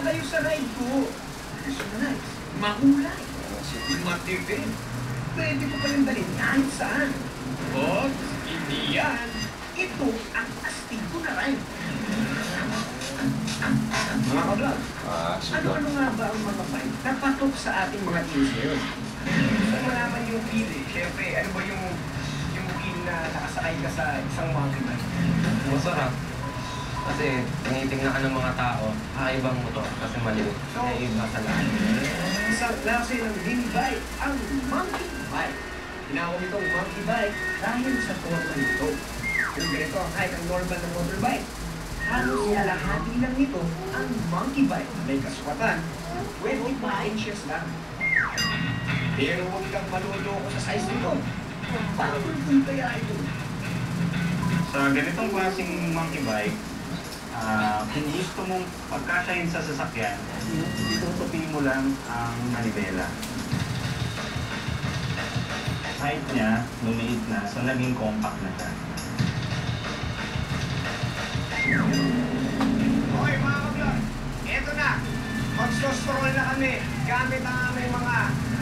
kayo sa ride ko. Personalize, mahulay, matipid. Pwede ko pa rin dalhin kahit saan. But, hindi yan. Ito ang astig ko na ride. Mga ka-vlog, ano nga ba ang mga bike na patok sa ating mga teams ngayon? Kung malaman yung feel syempre, ano ba yung feel na nakasakay ka sa isang mountain bike? Masarap. Kasi tinitingnan ka ng mga tao, ibang motor kasi maliit. So, iba sa lahat. Isang klase ng mini bike, ang monkey bike. Tinawag itong monkey bike dahil sa forma nito. Yung ganito ang height ang normal na motorbike. Halos kalahati lang nito ang monkey bike. May kaswatan, 25 inches lang. Pero huwag kang maluloko sa size nito. Paano kung kaya ito? Sa ganitong klaseng monkey bike, kung gusto mong pagkasyahin sa sasakyan, itutupi mo lang ang manibela. Height niya, lumiit na, so naging compact na siya. Okay mga ka-vlog, eto na. Mag-stroll na kami gamit ang aming mga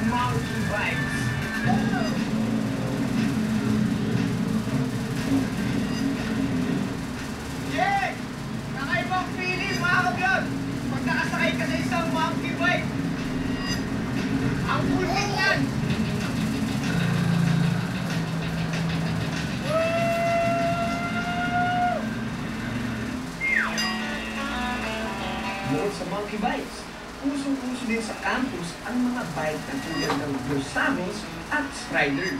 monkey bikes. Yeah! Nakaibang feeling mga ka-vlog pag nakasakay ka sa isang monkey bike. Ang pulpit yan! Bukod sa monkey bikes, usong-uso din sa campus ang mga bike na tulad ng Versables at Striders.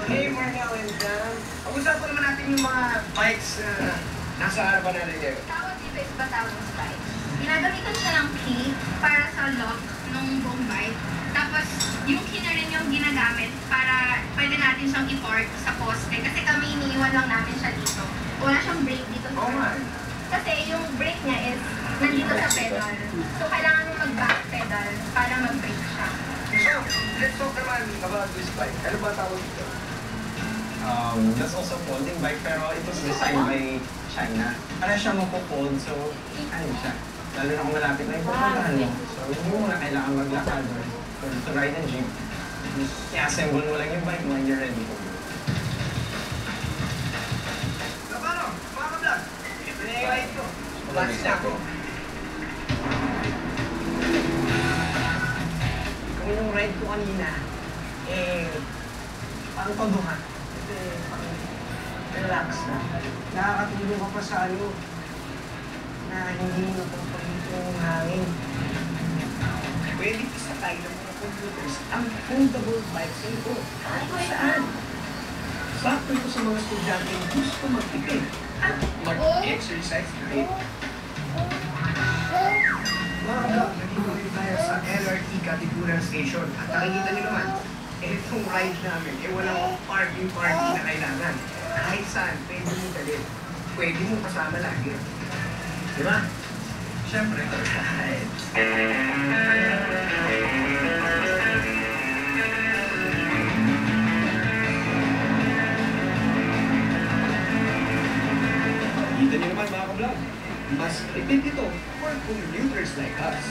Hey Marnel and Dan, pag-usapan naman natin yung mga bikes na nasa harapan natin ngayon. Tawag dito is Batavus bike. Ginagamitan siya ng key para sa lock ng buong bike. Tapos yung key na rin yung ginagamit para pwede natin siyang i-park sa poste. Kasi kami iniiwan lang namin siya dito. Wala siyang brake dito sa Kasi yung brake niya is nandito sa pedal. So kailangan mo mag-back pedal para mag-brake siya. So, let's talk naman about this bike. Ano ba tawag dito? That's also folding bike, pero it was designed by China. Para siya mapo-fold, so ano siya? Lalo na kung malapit na yung pupuntahan mo. So hindi mo na kailangan maglakad or to ride a jeep. I-assemble mo lang yung bike when you're ready to go. Paano? Mga ka-vlog, ito na yung ride ko. Basta na ako. Kung yung ride ko kanina, parang paduhan. Kasi parang relax na. Nakakatulong ka pa sa na hindi mo napapagit yung hangin. Pwede isakay ng mga computers ang foldable bikes nito kahit saan. Sakto ito sa mga estudyante na gusto magtipid at mag-exercise na rin. Mga ka-vlog, nandito tayo sa LRT Katipunan Station at nakikita niyo naman, itong ride namin, walang parking na kailangan. Kahit saan, pwede mo dalhin. Pwede mo kasama lagi. Diba? Siyempre. Kita niyo naman mga ka-vlog, mas tipid ito for commuters like us.